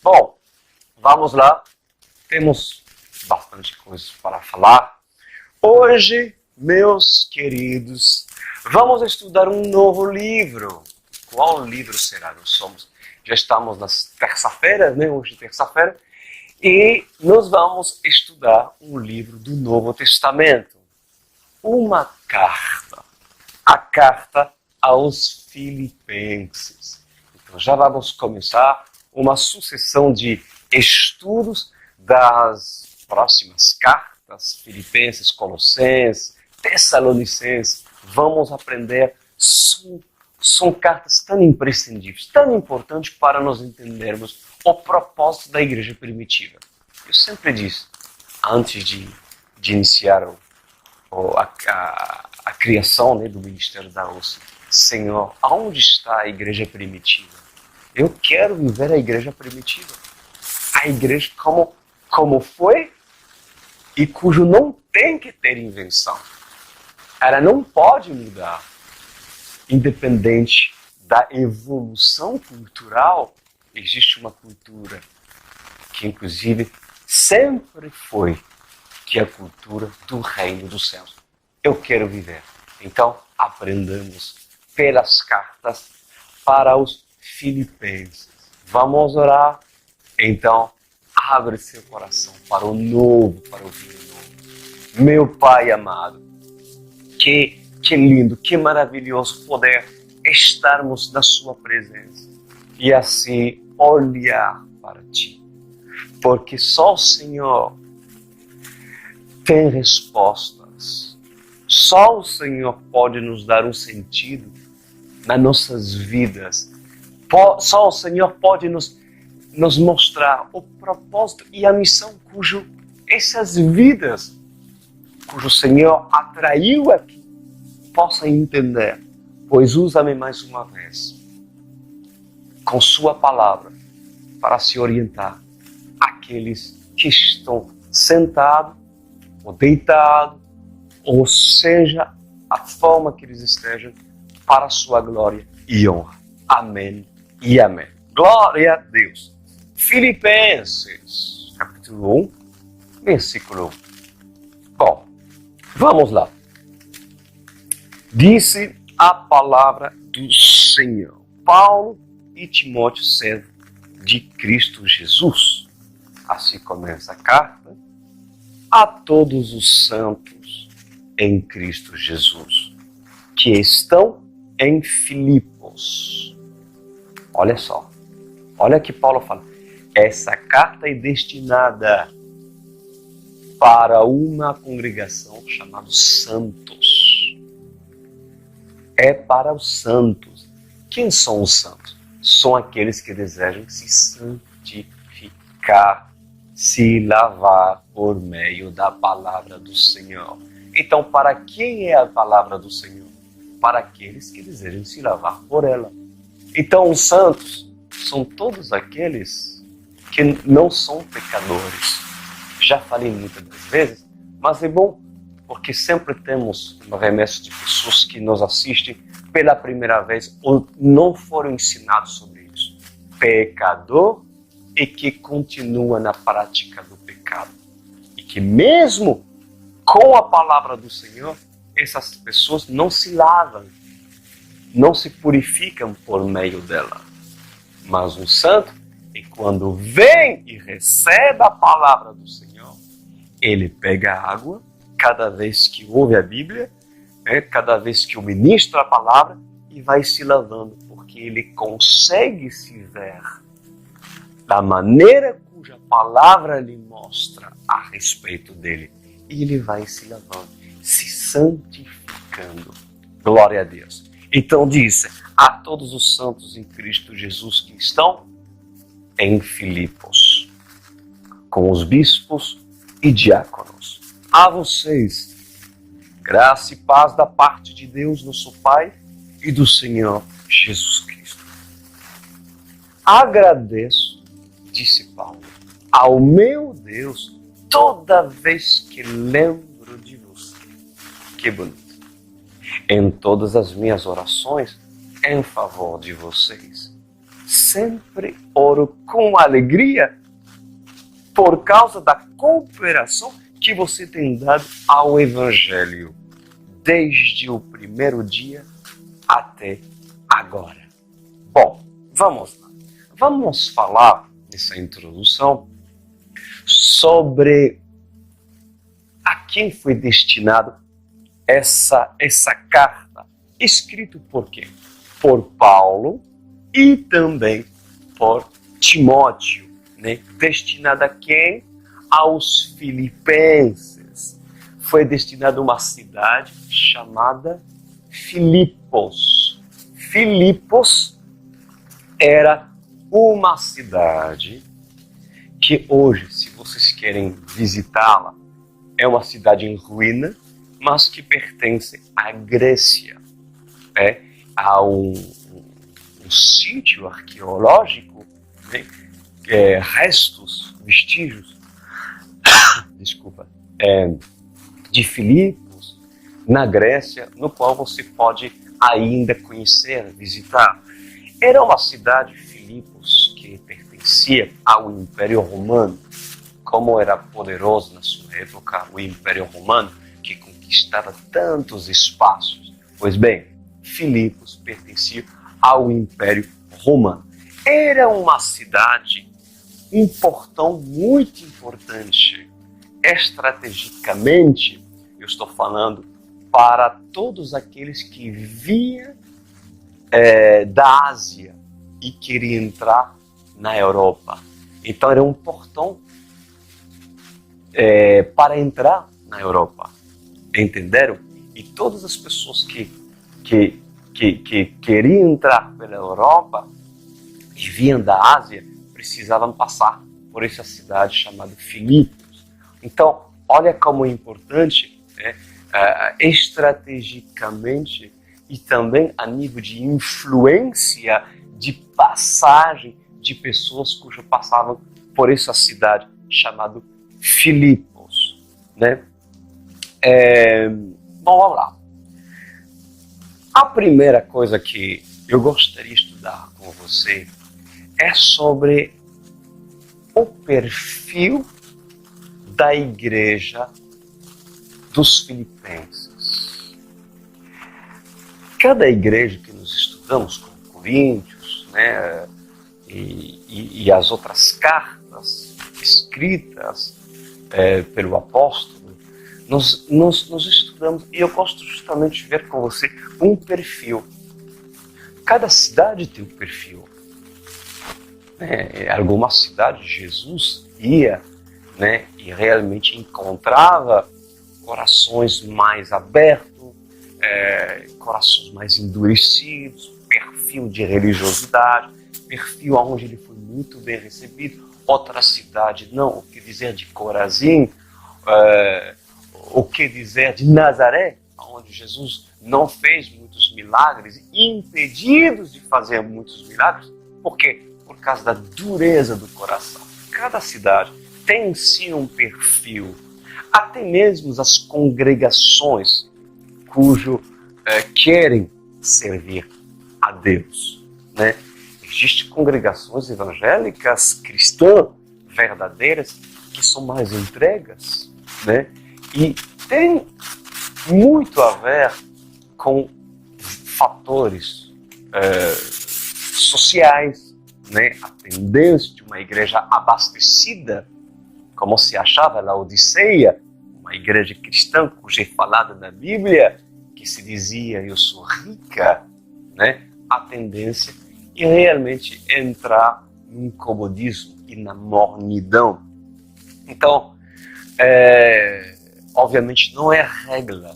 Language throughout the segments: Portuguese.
Bom, vamos lá. Temos bastante coisas para falar. Hoje, meus queridos, vamos estudar um novo livro. Qual livro será? Já estamos nas terça-feira, né? Hoje é terça-feira. E nós vamos estudar um livro do Novo Testamento. Uma carta. A carta aos Filipenses. Então já vamos começar uma sucessão de estudos das próximas cartas, Filipenses, Colossenses, Tessalonicenses. Vamos aprender, são cartas tão imprescindíveis, tão importantes para nós entendermos o propósito da igreja primitiva. Eu sempre disse, antes de iniciar a criação, né, do Ministério da OSCE, Senhor, aonde está a igreja primitiva? Eu quero viver a igreja primitiva. A igreja como foi e cujo não tem que ter invenção. Ela não pode mudar. Independente da evolução cultural, existe uma cultura que, inclusive, sempre foi que é a cultura do reino dos céus. Eu quero viver. Então, aprendamos pelas cartas para os Filipenses. Vamos orar? Então, abre seu coração para o novo, para o vinho novo. Meu Pai amado, que lindo, que maravilhoso poder estarmos na sua presença e assim olhar para Ti. Porque só o Senhor tem respostas. Só o Senhor pode nos dar um sentido nas nossas vidas. Só o Senhor pode nos mostrar o propósito e a missão cujo essas vidas, cujo Senhor atraiu aqui, possam entender. Pois usa-me mais uma vez com sua palavra para se orientar àqueles que estão sentados ou deitados, ou seja, a forma que eles estejam, para a sua glória e honra. Amém e amém. Glória a Deus. Filipenses, capítulo 1, versículo 1. Bom, vamos lá. Disse a palavra do Senhor. Paulo e Timóteo, servo de Cristo Jesus. Assim começa a carta a todos os santos em Cristo Jesus, que estão em Filipos. Olha só, olha que Paulo fala. Essa carta é destinada para uma congregação chamada santos. É para os santos. Quem são os santos? São aqueles que desejam se santificar, se lavar por meio da palavra do Senhor. Então, para quem é a palavra do Senhor? Para aqueles que desejam se lavar por ela. Então, os santos são todos aqueles que não são pecadores. Já falei muitas das vezes, mas é bom porque sempre temos uma remessa de pessoas que nos assistem pela primeira vez ou não foram ensinados sobre isso. Pecador e que continua na prática do pecado. E que mesmo com a palavra do Senhor, essas pessoas não se lavam, não se purificam por meio dela. Mas um santo, e quando vem e recebe a palavra do Senhor, ele pega a água, cada vez que ouve a Bíblia, cada vez que o ministra a palavra, e vai se lavando, porque ele consegue se ver da maneira cuja palavra lhe mostra a respeito dele. E ele vai se lavando, se santificando. Glória a Deus. Então diz, a todos os santos em Cristo Jesus que estão em Filipos, com os bispos e diáconos. A vocês, graça e paz da parte de Deus, nosso Pai, e do Senhor Jesus Cristo. Agradeço, disse Paulo, ao meu Deus toda vez que lembro de você. Que bonito. Em todas as minhas orações em favor de vocês, sempre oro com alegria por causa da cooperação que você tem dado ao Evangelho, desde o primeiro dia até agora. Bom, vamos lá. Vamos falar nessa introdução sobre a quem foi destinado essa carta, escrito por quem? Por Paulo e também por Timóteo, né? Destinada a quem? Aos filipenses. Foi destinada a uma cidade chamada Filipos. Filipos era uma cidade que hoje, se vocês querem visitá-la, é uma cidade em ruína, mas que pertence à Grécia. Há um sítio arqueológico, né? Restos, vestígios, desculpa, de Filipos, na Grécia, no qual você pode ainda conhecer, visitar. Era uma cidade, Filipos, que pertencia ao Império Romano. Como era poderoso na sua época o Império Romano, que conquistava tantos espaços. Pois bem, Filipos pertencia ao Império Romano. Era uma cidade, um portão muito importante, estrategicamente, eu estou falando para todos aqueles que vinham da Ásia e queriam entrar na Europa. Então era um portão para entrar na Europa. Entenderam? E todas as pessoas que queriam entrar pela Europa e vinham da Ásia precisavam passar por essa cidade chamada Filipos. Então, olha como é importante, estrategicamente e também a nível de influência, de passagem de pessoas cujo passavam por essa cidade chamada Filipos, né? Bom, vamos lá. A primeira coisa que eu gostaria de estudar com você é sobre o perfil da igreja dos filipenses. Cada igreja que nós estudamos, como Coríntios, né, e as outras cartas escritas pelo apóstolo, nós estudamos, e eu gosto justamente de ver com você um perfil. Cada cidade tem um perfil. Alguma cidade Jesus ia, né, e realmente encontrava corações mais abertos, corações mais endurecidos, perfil de religiosidade, perfil onde ele foi muito bem recebido. Outra cidade não, o que dizer de Corazim, o que dizer de Nazaré, onde Jesus não fez muitos milagres, impedidos de fazer muitos milagres. Por quê? Por causa da dureza do coração. Cada cidade tem sim um perfil. Até mesmo as congregações cujo querem servir a Deus, né? Existem congregações evangélicas cristãs verdadeiras que são mais entregas, né? E tem muito a ver com fatores sociais, né? A tendência de uma igreja abastecida, como se achava na Odisseia, uma igreja cristã cuja é falada na Bíblia, que se dizia eu sou rica, né? A tendência é realmente entrar num comodismo e na mornidão. Então, obviamente não é regra,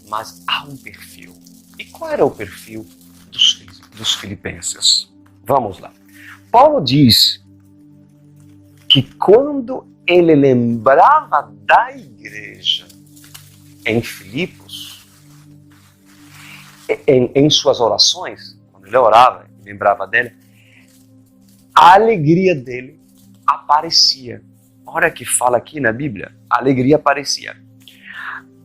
mas há um perfil. E qual era o perfil dos filipenses? Vamos lá. Paulo diz que quando ele lembrava da igreja em Filipos, em suas orações, quando ele orava, lembrava dela, a alegria dele aparecia. Olha que fala aqui na Bíblia, a alegria aparecia.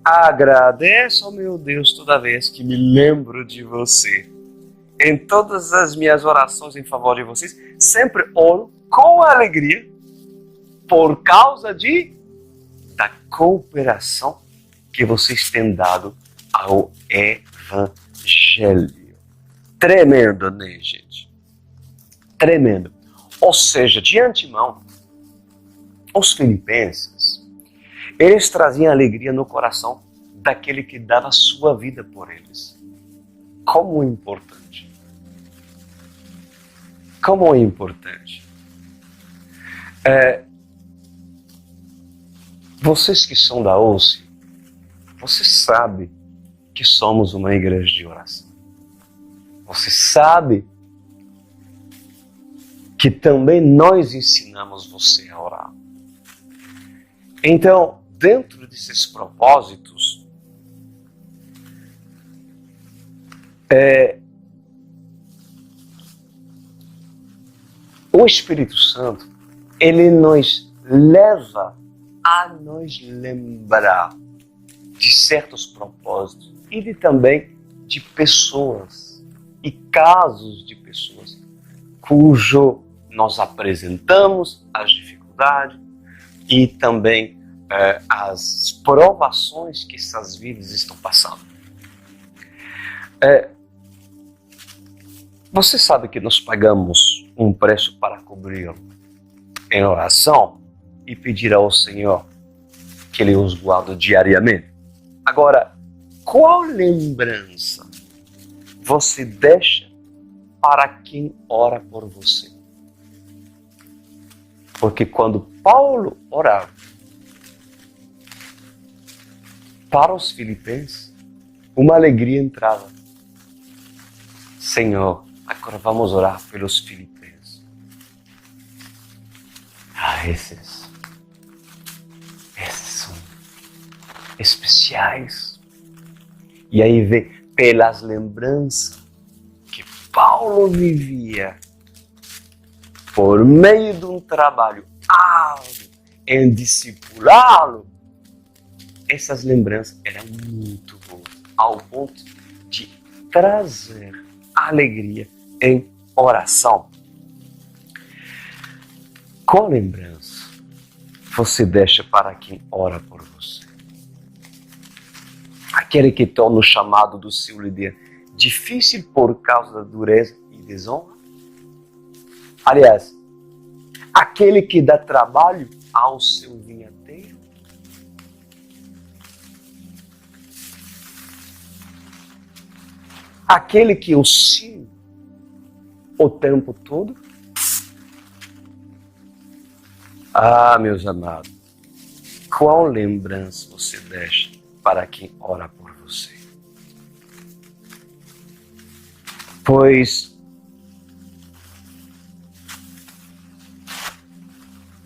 Agradeço ao meu Deus toda vez que me lembro de você. Em todas as minhas orações em favor de vocês, sempre oro com alegria por causa da cooperação que vocês têm dado ao Evangelho. Tremendo, né, gente? Tremendo. Ou seja, de antemão, os filipenses, eles traziam alegria no coração daquele que dava a sua vida por eles. Como é importante. Como é importante. Vocês que são da OSCE, você sabe que somos uma igreja de oração. Você sabe que também nós ensinamos você a orar. Então, dentro desses propósitos, o Espírito Santo, ele nos leva a nos lembrar de certos propósitos e também de pessoas e casos de pessoas cujo nós apresentamos as dificuldades e também as provações que essas vidas estão passando. Você sabe que nós pagamos um preço para cobri-lo em oração e pedir ao Senhor que Ele os guarde diariamente. Agora, qual lembrança você deixa para quem ora por você? Porque quando Paulo orava para os filipenses, uma alegria entrava. Senhor, agora vamos orar pelos filipenses. Esses são especiais. E aí vê pelas lembranças que Paulo vivia por meio de um trabalho árduo em discipulá-lo. Essas lembranças eram muito boas, ao ponto de trazer alegria em oração. Qual lembrança você deixa para quem ora por você? Aquele que torna o chamado do seu líder difícil por causa da dureza e desonra? Aliás, aquele que dá trabalho ao seu vinhateiro? Aquele que oscila o tempo todo? Meus amados, qual lembrança você deixa para quem ora por você? Pois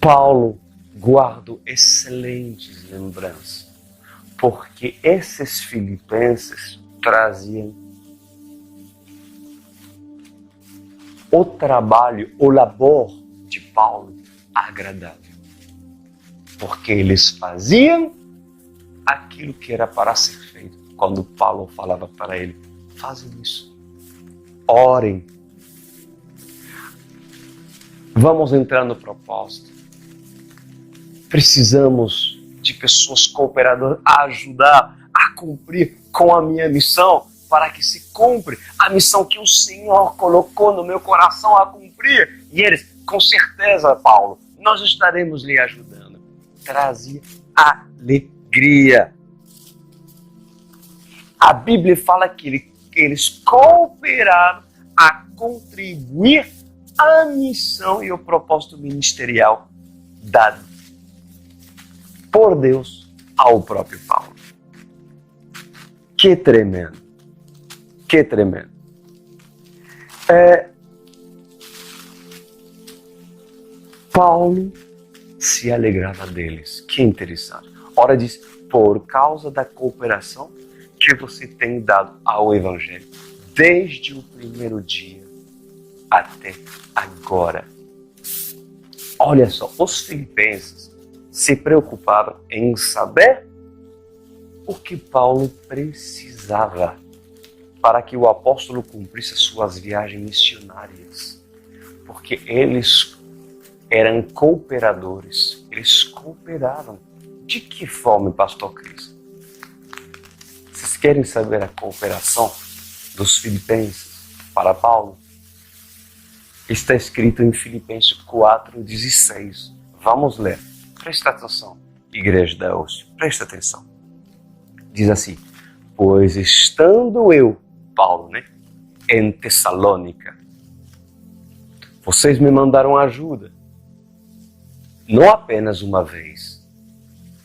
Paulo guardou excelentes lembranças, porque esses filipenses traziam o trabalho, o labor de Paulo agradável. Porque eles faziam aquilo que era para ser feito. Quando Paulo falava para ele, fazem isso, orem. Vamos entrar no propósito. Precisamos de pessoas cooperadoras a ajudar a cumprir com a minha missão, para que se cumpra a missão que o Senhor colocou no meu coração a cumprir. E eles, com certeza, Paulo, nós estaremos lhe ajudando. Trazia alegria. A Bíblia fala que eles cooperaram a contribuir à missão e ao propósito ministerial dado por Deus ao próprio Paulo. Que tremendo. Que tremendo. Paulo se alegrava deles. Que interessante. Ora diz, por causa da cooperação que você tem dado ao Evangelho, desde o primeiro dia até agora. Olha só, os filipenses se preocupavam em saber o que Paulo precisava para que o apóstolo cumprisse suas viagens missionárias. porque eles eram cooperadores. Eles cooperaram. De que forma, pastor Cris? Vocês querem saber a cooperação dos filipenses para Paulo? Está escrito em Filipenses 4:16. Vamos ler. Presta atenção, igreja da hoje. Presta atenção. Diz assim: pois estando eu, Paulo, em Tessalônica, vocês me mandaram ajuda. Não apenas uma vez,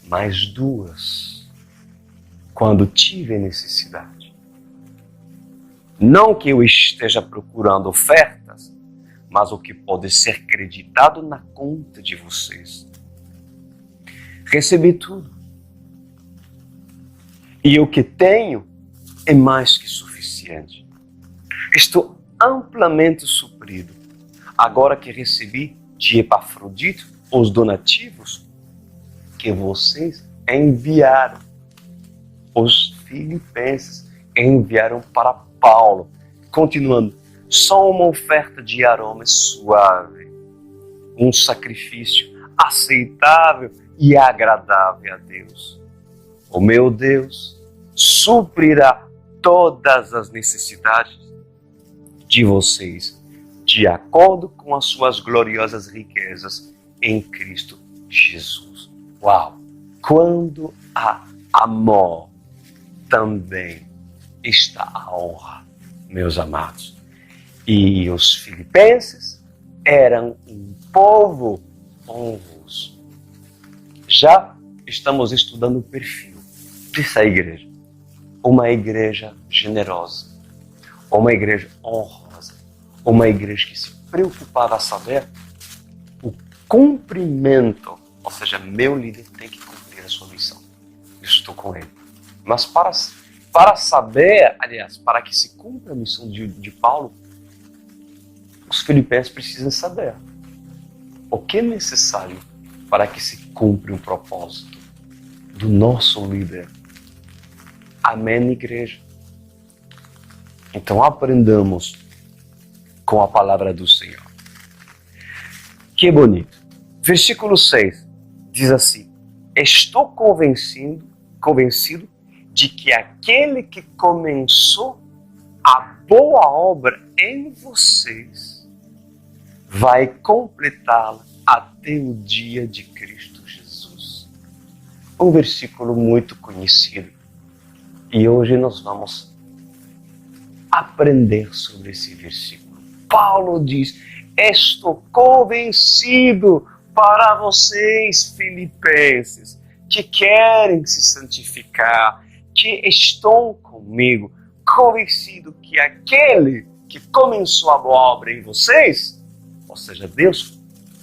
mas duas, quando tive necessidade. Não que eu esteja procurando ofertas, mas o que pode ser creditado na conta de vocês. Recebi tudo. E o que tenho é mais que suficiente. Estou amplamente suprido. Agora que recebi de Epafrodito os donativos que vocês enviaram, os filipenses enviaram para Paulo. Continuando, só uma oferta de aroma suave, um sacrifício aceitável e agradável a Deus. O meu Deus suprirá todas as necessidades de vocês, de acordo com as suas gloriosas riquezas em Cristo Jesus. Uau! Quando há amor, também está a honra, meus amados. E os filipenses eram um povo honroso. Já estamos estudando o perfil dessa igreja. Uma igreja generosa, uma igreja honrosa, uma igreja que se preocupava a saber o cumprimento, ou seja, meu líder tem que cumprir a sua missão. Eu estou com ele. Mas para saber, aliás, para que se cumpra a missão de Paulo, os filipenses precisam saber o que é necessário para que se cumpra o propósito do nosso líder. Amém, igreja? Então aprendamos com a palavra do Senhor. Que bonito. Versículo 6 diz assim: estou convencido de que aquele que começou a boa obra em vocês vai completá-la até o dia de Cristo Jesus. Um versículo muito conhecido. E hoje nós vamos aprender sobre esse versículo. Paulo diz: estou convencido para vocês, filipenses, que querem se santificar, que estão comigo, convencido que aquele que começou a boa obra em vocês, ou seja, Deus,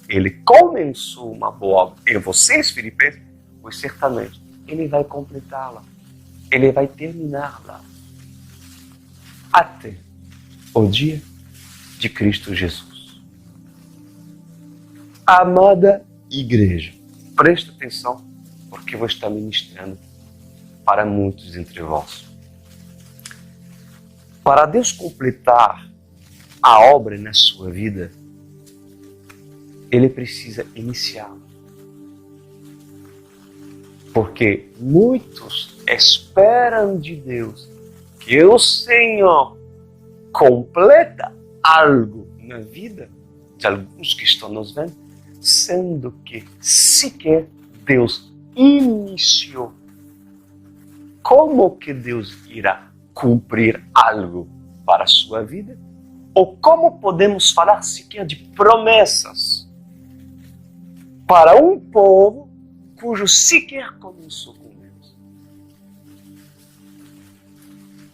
ele começou uma boa obra em vocês, filipenses, pois certamente ele vai completá-la, ele vai terminá-la até o dia de Cristo Jesus. Amada igreja, presta atenção, porque eu vou estar ministrando para muitos entre vós. Para Deus completar a obra na sua vida, Ele precisa iniciá-la. Porque muitos esperam de Deus que o Senhor completa algo na vida de alguns que estão nos vendo, sendo que sequer Deus iniciou. Como que Deus irá cumprir algo para a sua vida? Ou como podemos falar sequer de promessas para um povo cujo sequer começou com Deus?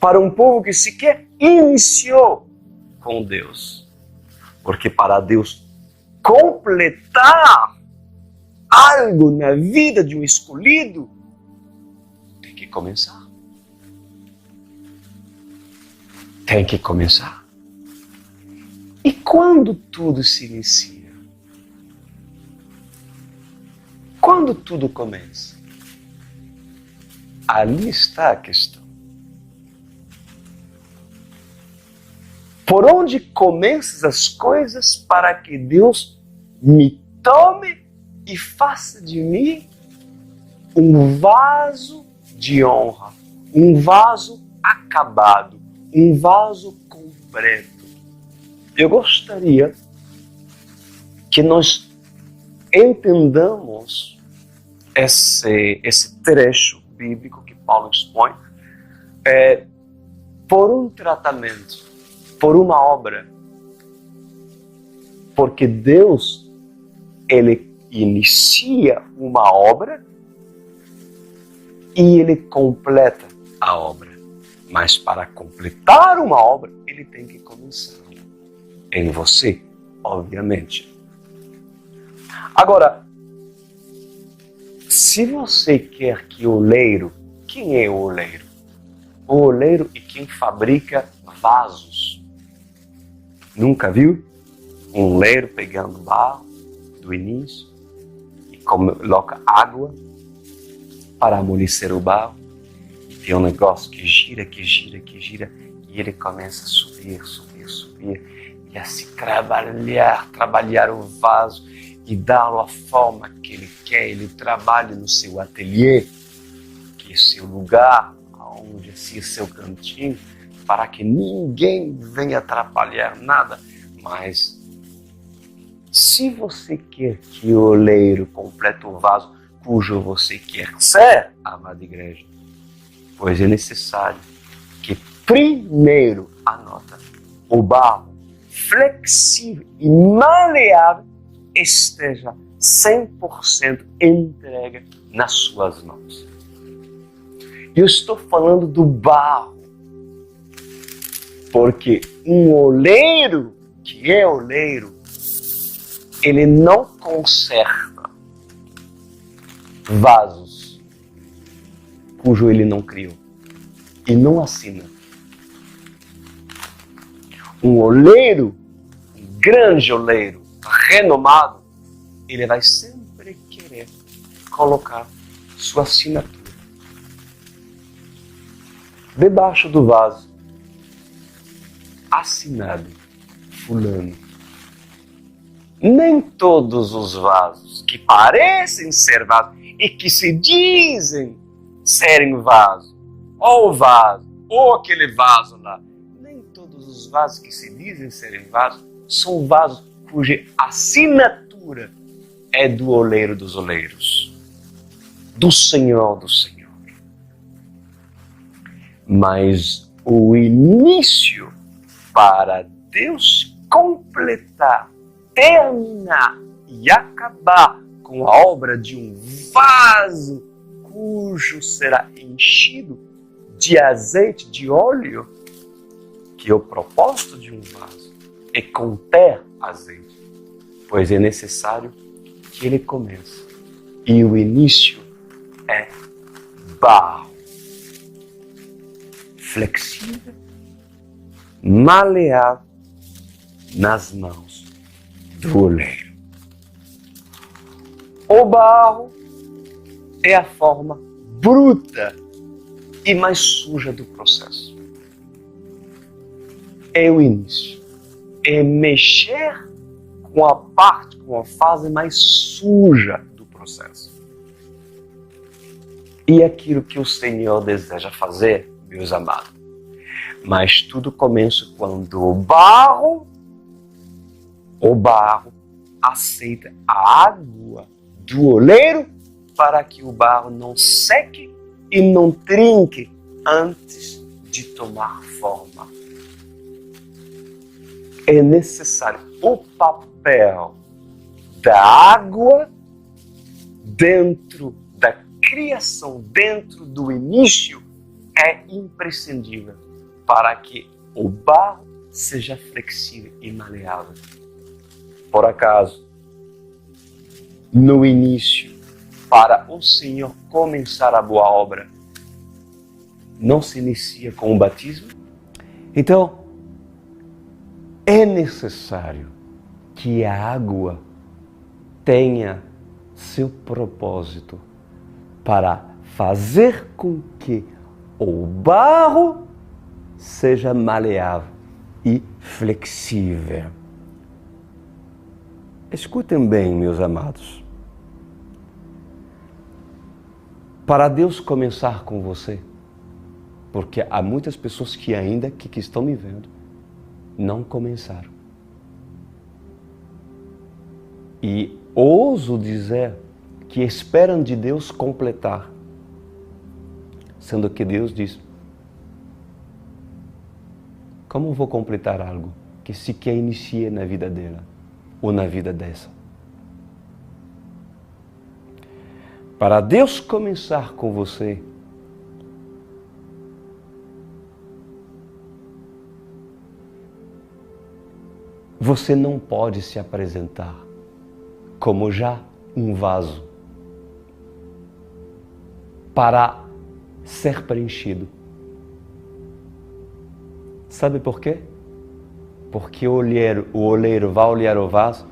Para um povo que sequer iniciou com Deus. Porque para Deus completar algo na vida de um escolhido, tem que começar. Tem que começar. E quando tudo se inicia? Quando tudo começa? Ali está a questão. Por onde começam as coisas para que Deus me tome e faça de mim um vaso de honra, um vaso acabado, um vaso completo. Eu gostaria que nós entendamos esse trecho bíblico que Paulo expõe por um tratamento, por uma obra. Porque Deus, Ele inicia uma obra e Ele completa a obra. Mas para completar uma obra, Ele tem que começar em você, obviamente. Agora, se você quer que o oleiro, quem é o oleiro? O oleiro é quem fabrica vasos. Nunca viu um oleiro pegando barro do início e coloca água para amolecer o barro? E tem um negócio que gira, e ele começa a subir. E assim trabalhar o vaso e dar-lhe a forma que ele quer. Ele trabalha no seu ateliê, que é seu lugar, onde é seu cantinho, para que ninguém venha atrapalhar nada. Mas se você quer que o oleiro complete o vaso cujo você quer ser, amada igreja, pois é necessário que primeiro, anota, o barro flexível e maleável esteja 100% entregue nas suas mãos. Eu estou falando do barro, porque um oleiro, que é oleiro, ele não conserta vasos cujo ele não criou e não assina. Um oleiro, um grande oleiro, renomado, ele vai sempre querer colocar sua assinatura debaixo do vaso, assinado fulano. Nem todos os vasos que parecem ser vasos e que se dizem serem vaso, ou aquele vaso lá, nem todos os vasos que se dizem serem vasos são vasos cuja assinatura é do oleiro dos oleiros, do Senhor dos Senhores. Mas o início para Deus completar, terminar e acabar com a obra de um vaso cujo será enchido de azeite, de óleo, que é o propósito de um vaso é conter azeite, pois é necessário que ele comece. E o início é barro, flexível, maleável nas mãos do oleiro. O barro é a forma bruta e mais suja do processo. É o início. É mexer com a fase mais suja do processo. E aquilo que o Senhor deseja fazer, meus amados. Mas tudo começa quando o barro aceita a água do oleiro para que o barro não seque e não trinque antes de tomar forma. É necessário o papel da água dentro da criação, dentro do início, é imprescindível para que o barro seja flexível e maleável. Por acaso, no início, para o Senhor começar a boa obra, não se inicia com o batismo? Então, é necessário que a água tenha seu propósito para fazer com que o barro seja maleável e flexível. Escutem bem, meus amados. Para Deus começar com você, porque há muitas pessoas que ainda que estão me vendo, não começaram. E ouso dizer que esperam de Deus completar, sendo que Deus diz: como vou completar algo que sequer iniciei na vida dela ou na vida dessa? Para Deus começar com você, você não pode se apresentar como já um vaso para ser preenchido. Sabe por quê? Porque o oleiro vai olhar o vaso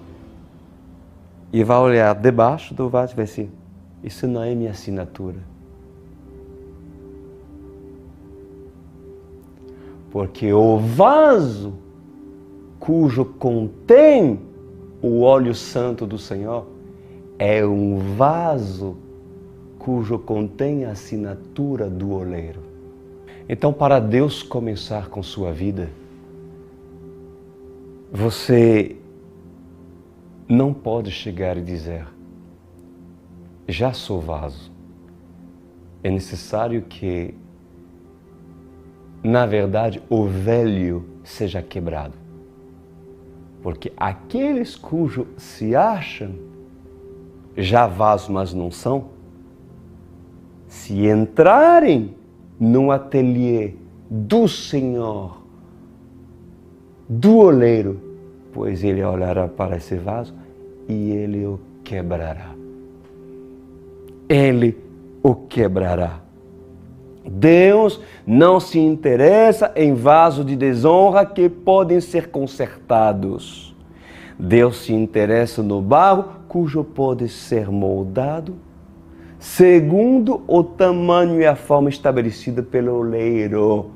e vai olhar debaixo do vaso e vai assim: isso não é minha assinatura. Porque o vaso cujo contém o óleo santo do Senhor é um vaso cujo contém a assinatura do oleiro. Então, para Deus começar com sua vida, você não pode chegar e dizer: já sou vaso. É necessário que, na verdade, o velho seja quebrado. Porque aqueles cujos se acham já vasos, mas não são, se entrarem no ateliê do Senhor, do oleiro, pois ele olhará para esse vaso e ele o quebrará. Ele o quebrará. Deus não se interessa em vasos de desonra que podem ser consertados. Deus se interessa no barro cujo pode ser moldado segundo o tamanho e a forma estabelecida pelo oleiro.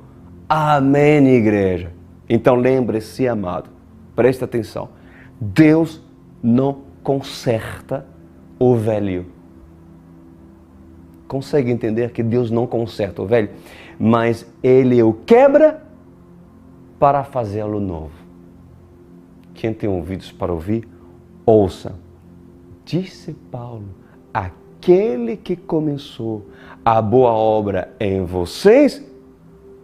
Amém, igreja? Então lembre-se, amado, presta atenção. Deus não conserta o velho. Consegue entender que Deus não conserta o velho, mas Ele o quebra para fazê-lo novo. Quem tem ouvidos para ouvir, ouça. Disse Paulo: aquele que começou a boa obra em vocês,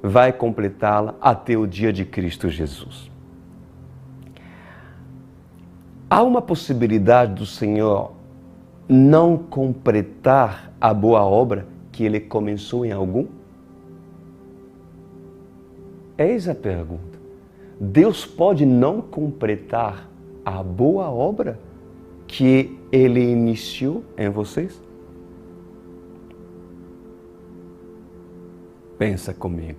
vai completá-la até o dia de Cristo Jesus. Há uma possibilidade do Senhor não completar a boa obra que Ele começou em algum? Eis a pergunta. Deus pode não completar a boa obra que Ele iniciou em vocês? Pensa comigo.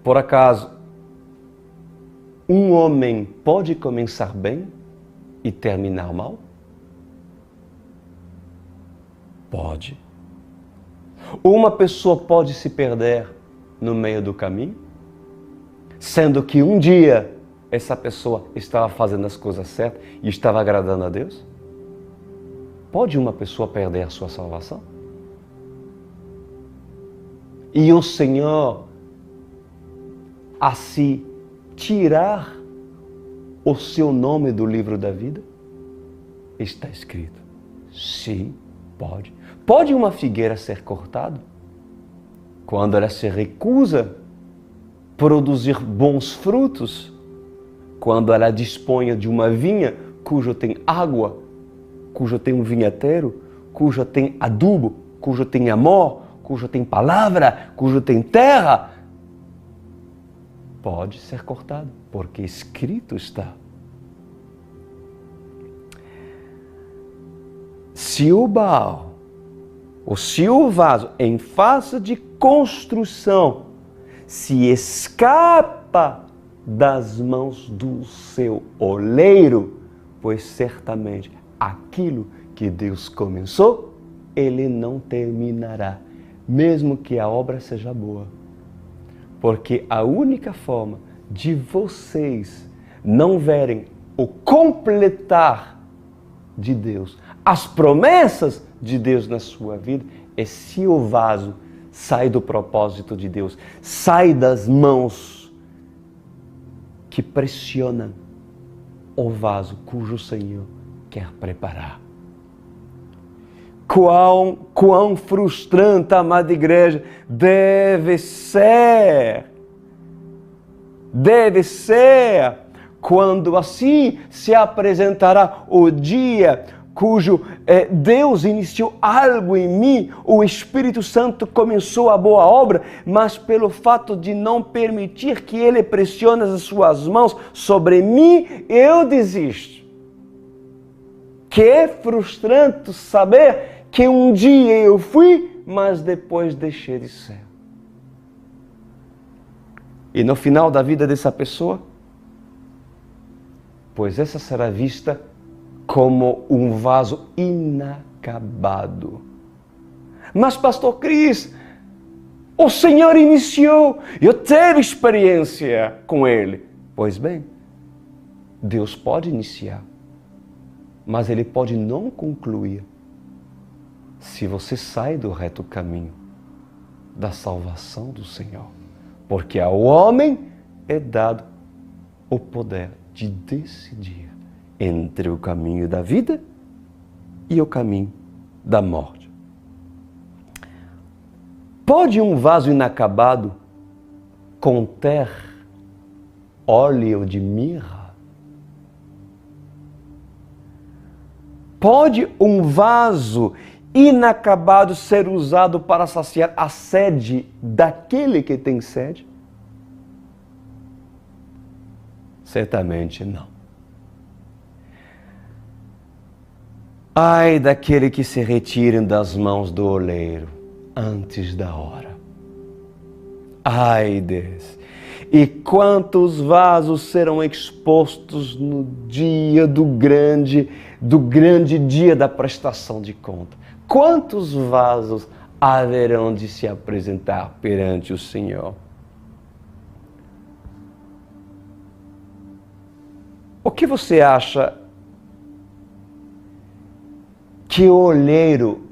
Por acaso, um homem pode começar bem e terminar mal? Pode. Uma pessoa pode se perder no meio do caminho, sendo que um dia essa pessoa estava fazendo as coisas certas e estava agradando a Deus? Pode uma pessoa perder a sua salvação? E o Senhor, a se tirar o seu nome do livro da vida? Está escrito. Sim, pode. Pode uma figueira ser cortada? Quando ela se recusa a produzir bons frutos, quando ela dispõe de uma vinha cujo tem água, cujo tem um vinheteiro, cujo tem adubo, cujo tem amor, cujo tem palavra, cujo tem terra, pode ser cortado, porque escrito está. Se o barro, ou se o vaso em fase de construção se escapa das mãos do seu oleiro, pois certamente aquilo que Deus começou, Ele não terminará, mesmo que a obra seja boa. Porque a única forma de vocês não verem o completar de Deus, as promessas de Deus na sua vida, é se o vaso sai do propósito de Deus, sai das mãos que pressionam o vaso cujo Senhor quer preparar. Quão frustrante, amada igreja, deve ser quando assim se apresentará o dia cujo Deus iniciou algo em mim, o Espírito Santo começou a boa obra, mas pelo fato de não permitir que Ele pressione as suas mãos sobre mim, eu desisto. Que é frustrante saber que um dia eu fui, mas depois deixei de ser. E no final da vida dessa pessoa, pois essa será vista como um vaso inacabado. Mas, pastor Cris, o Senhor iniciou, eu tive experiência com Ele. Pois bem, Deus pode iniciar, mas Ele pode não concluir se você sai do reto caminho da salvação do Senhor. Porque ao homem é dado o poder de decidir entre o caminho da vida e o caminho da morte. Pode um vaso inacabado conter óleo de mirra? Pode um vaso inacabado ser usado para saciar a sede daquele que tem sede? Certamente não. Ai daquele que se retirem das mãos do oleiro antes da hora. Ai desse. E quantos vasos serão expostos no dia do grande dia da prestação de conta? Quantos vasos haverão de se apresentar perante o Senhor? O que você acha que o olheiro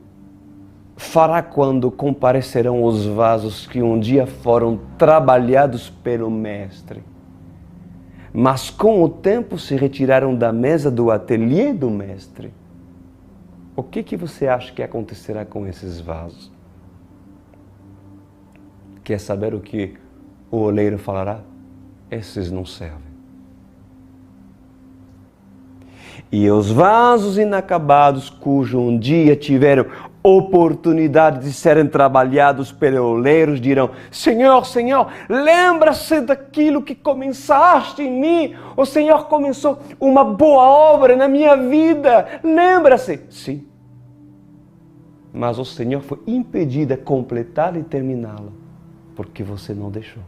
fará quando comparecerão os vasos que um dia foram trabalhados pelo mestre, mas com o tempo se retiraram da mesa do ateliê do mestre? O que você acha que acontecerá com esses vasos? Quer saber o que o oleiro falará? Esses não servem. E os vasos inacabados, cujo um dia tiveram oportunidade de serem trabalhados pelos oleiros, dirão: Senhor, Senhor, lembra-se daquilo que começaste em mim. O Senhor começou uma boa obra na minha vida. Lembra-se? Sim. Mas o Senhor foi impedido de completá-la e terminá-la, porque você não deixou.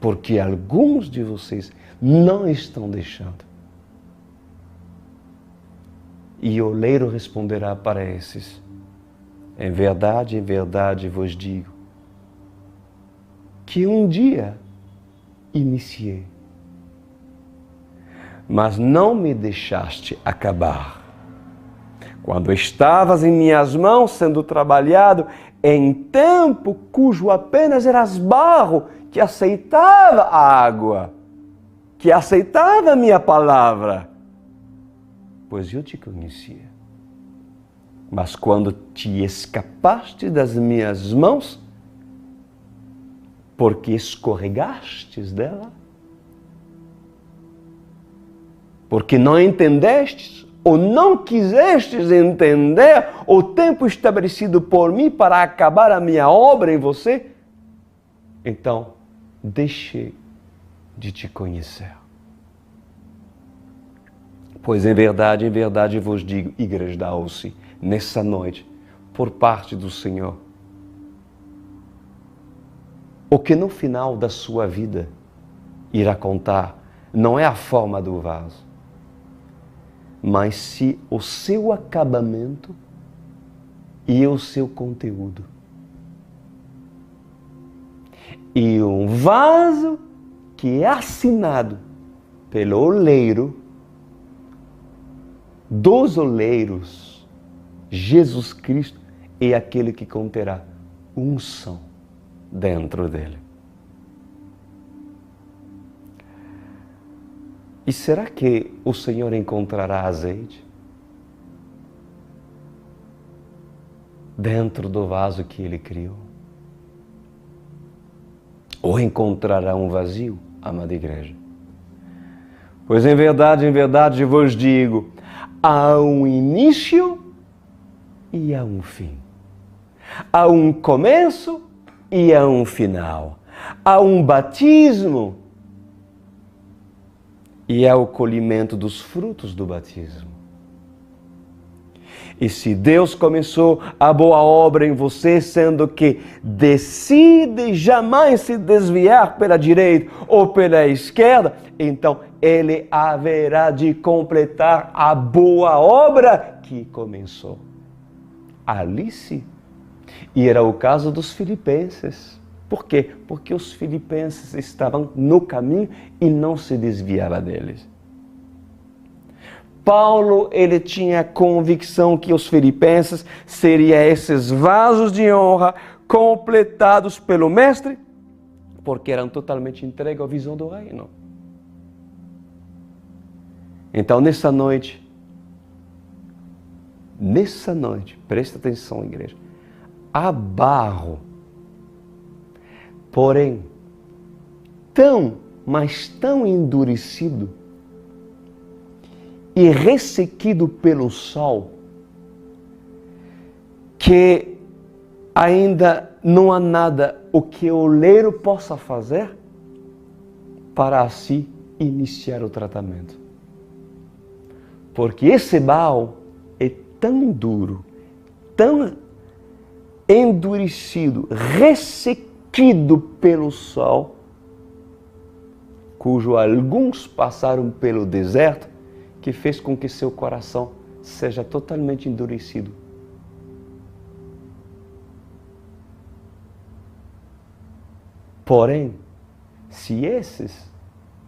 Porque alguns de vocês não estão deixando. E o oleiro responderá para esses: em verdade vos digo, que um dia iniciei, mas não me deixaste acabar. Quando estavas em minhas mãos sendo trabalhado, em tempo cujo apenas eras barro, que aceitava a água, que aceitava a minha palavra, pois eu te conhecia. Mas quando te escapaste das minhas mãos, porque escorregastes dela, porque não entendestes ou não quisestes entender o tempo estabelecido por mim para acabar a minha obra em você, então deixei de te conhecer. Pois em verdade vos digo, igreja da Alce, nessa noite, por parte do Senhor, o que no final da sua vida irá contar não é a forma do vaso, mas se o seu acabamento e o seu conteúdo. e um vaso que é assinado pelo oleiro, dos oleiros, Jesus Cristo é aquele que conterá unção dentro dele. E será que o Senhor encontrará azeite dentro do vaso que Ele criou? Ou encontrará um vazio, amada igreja? Pois em verdade vos digo, há um início e há um fim. Há um começo e há um final. Há um batismo e é o colhimento dos frutos do batismo. E se Deus começou a boa obra em você, sendo que decide jamais se desviar pela direita ou pela esquerda, então Ele haverá de completar a boa obra que começou. Ali sim. E era o caso dos filipenses. Por quê? Porque os filipenses estavam no caminho e não se desviava deles. Paulo, ele tinha a convicção que os filipenses seriam esses vasos de honra completados pelo Mestre, porque eram totalmente entregues à visão do reino. Então, nessa noite, presta atenção, igreja, há barro, porém, mas tão endurecido e ressequido pelo sol, que ainda não há nada o que o oleiro possa fazer para assim iniciar o tratamento. Porque esse barro é tão duro, tão endurecido, ressequido pelo sol, cujo alguns passaram pelo deserto, que fez com que seu coração seja totalmente endurecido. Porém, se esses,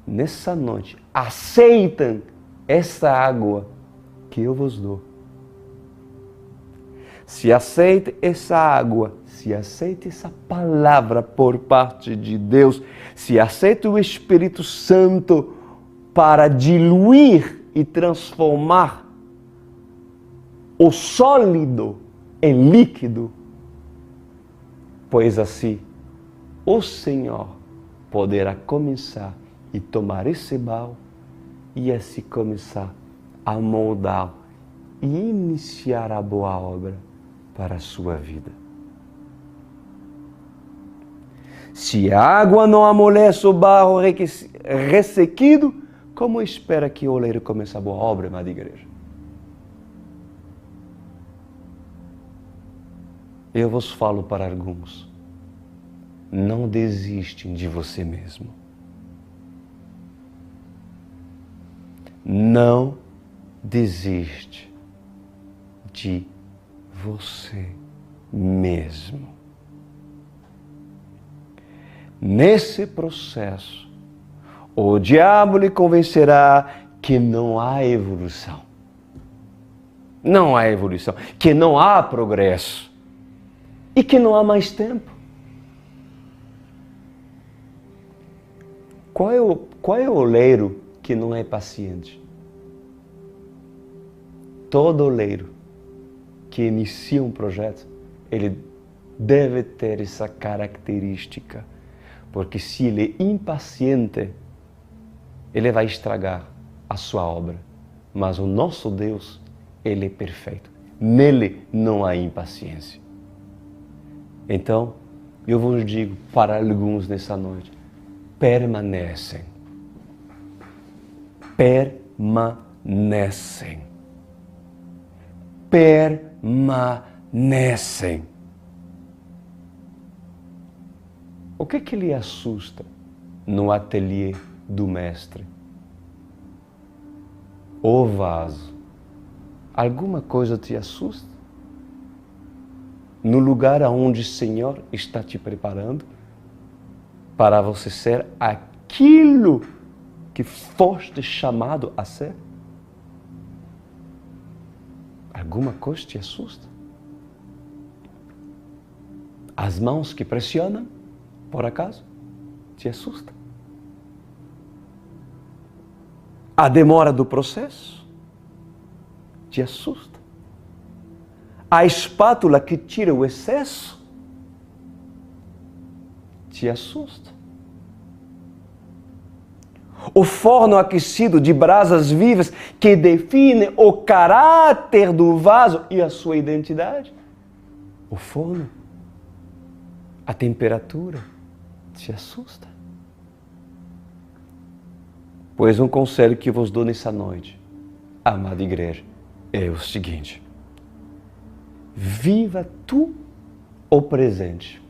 nessa noite, aceitam essa água que eu vos dou, se aceita essa água, se aceita essa palavra por parte de Deus, se aceita o Espírito Santo para diluir e transformar o sólido em líquido, pois assim o Senhor poderá começar e tomar esse barro e assim começar a moldá-lo e iniciar a boa obra para a sua vida. Se a água não amolece o barro ressequido, como espera que o oleiro comece a boa obra, amada igreja? Eu vos falo para alguns, não desistem de você mesmo. Não desiste de você mesmo. Nesse processo, o diabo lhe convencerá que não há evolução. Não há evolução, que não há progresso e que não há mais tempo. Qual é o oleiro que não é paciente? Todo oleiro que inicia um projeto, ele deve ter essa característica, porque se ele é impaciente, ele vai estragar a sua obra. Mas o nosso Deus, Ele é perfeito. Nele não há impaciência. Então, eu vos digo para alguns nessa noite, permanecem. Permanecem. Permanecem. O que lhe assusta no ateliê do mestre? O vaso. Alguma coisa te assusta? No lugar aonde o Senhor está te preparando? para você ser aquilo que foste chamado a ser? Alguma coisa te assusta? As mãos que pressionam, por acaso, te assusta? A demora do processo te assusta? A espátula que tira o excesso te assusta? O forno aquecido de brasas vivas que define o caráter do vaso e a sua identidade? O forno, a temperatura, te assusta? Pois um conselho que vos dou nessa noite, amada igreja, é o seguinte: viva tu o presente.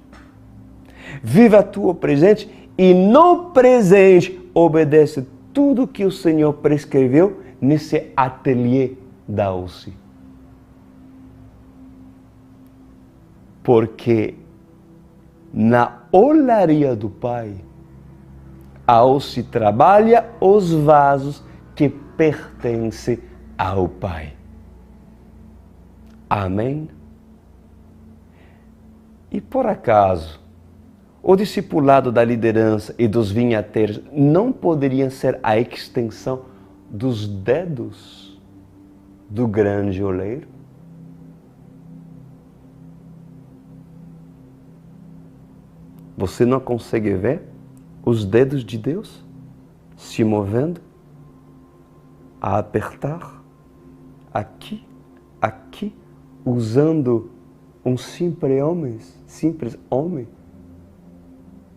Viva tu o presente e no presente obedece tudo que o Senhor prescreveu nesse ateliê da UCI. Porque na olaria do Pai, a UCI trabalha os vasos que pertencem ao Pai. Amém? E por acaso, o discipulado da liderança e dos vinhateiros não poderiam ser a extensão dos dedos do grande oleiro? Você não consegue ver os dedos de Deus se movendo, a apertar, aqui, usando um simples homem,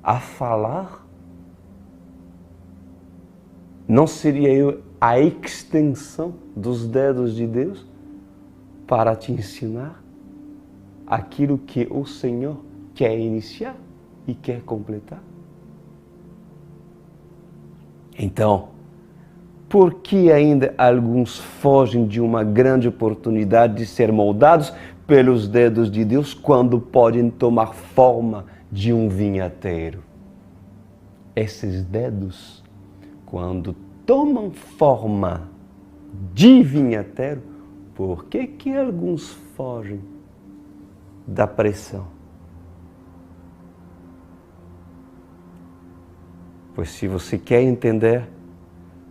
a falar? Não seria eu a extensão dos dedos de Deus para te ensinar aquilo que o Senhor quer iniciar e quer completar? Então, por que ainda alguns fogem de uma grande oportunidade de ser moldados pelos dedos de Deus quando podem tomar forma de um vinhateiro? Esses dedos, quando tomam forma de vinhateiro, por que alguns fogem da pressão? Pois se você quer entender,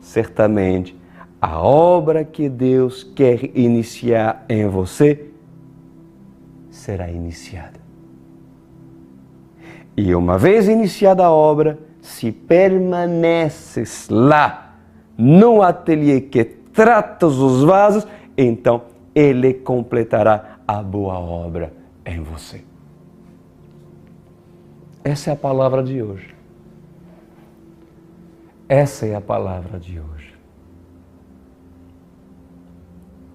certamente a obra que Deus quer iniciar em você será iniciada. E uma vez iniciada a obra, se permaneces lá, no ateliê que tratas os vasos, então Ele completará a boa obra em você. Essa é a palavra de hoje. Essa é a palavra de hoje.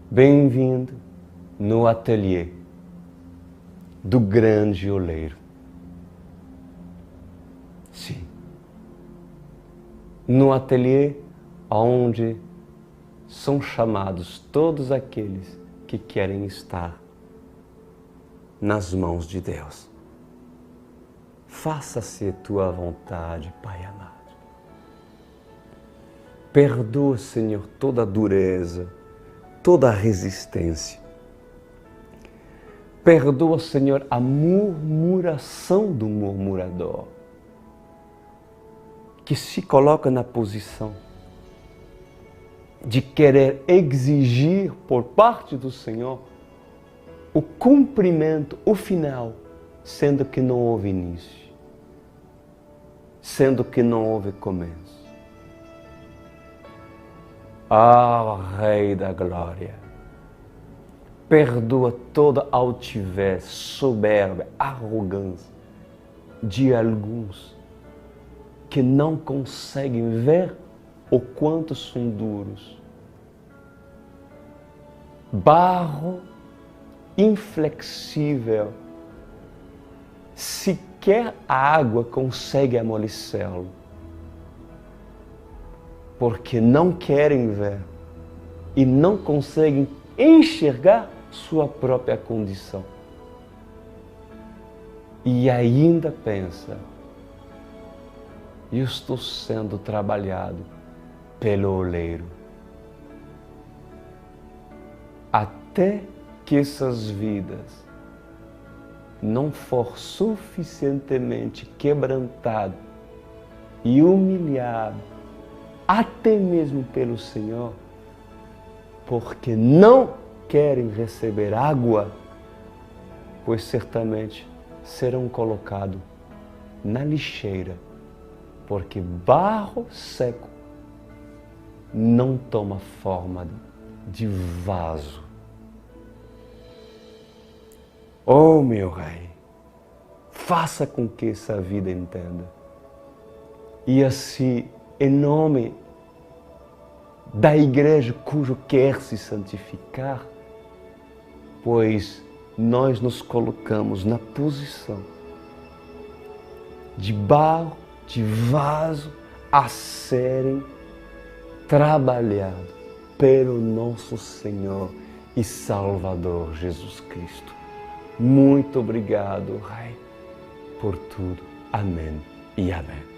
Bem-vindo no ateliê do grande oleiro. Sim. No ateliê onde são chamados todos aqueles que querem estar nas mãos de Deus. Faça-se tua vontade, Pai amado. Perdoa, Senhor, toda a dureza, toda a resistência. Perdoa, Senhor, a murmuração do murmurador, que se coloca na posição de querer exigir por parte do Senhor o cumprimento, o final, sendo que não houve início, sendo que não houve começo. Ah, Rei da Glória, perdoa toda altivez, soberba, arrogância de alguns que não conseguem ver o quanto são duros. Barro inflexível, sequer a água consegue amolecê-lo, porque não querem ver e não conseguem enxergar sua própria condição. E ainda pensa e eu estou sendo trabalhado pelo oleiro. Até que essas vidas não for suficientemente quebrantado e humilhado, até mesmo pelo Senhor, porque não querem receber água, pois certamente serão colocados na lixeira, porque barro seco não toma forma de vaso. Oh, meu Rei, faça com que essa vida entenda. E assim, em nome da igreja cujo quer se santificar, pois nós nos colocamos na posição de barro, de vaso a serem trabalhados pelo nosso Senhor e Salvador Jesus Cristo. Muito obrigado, Rei, por tudo. Amém e amém.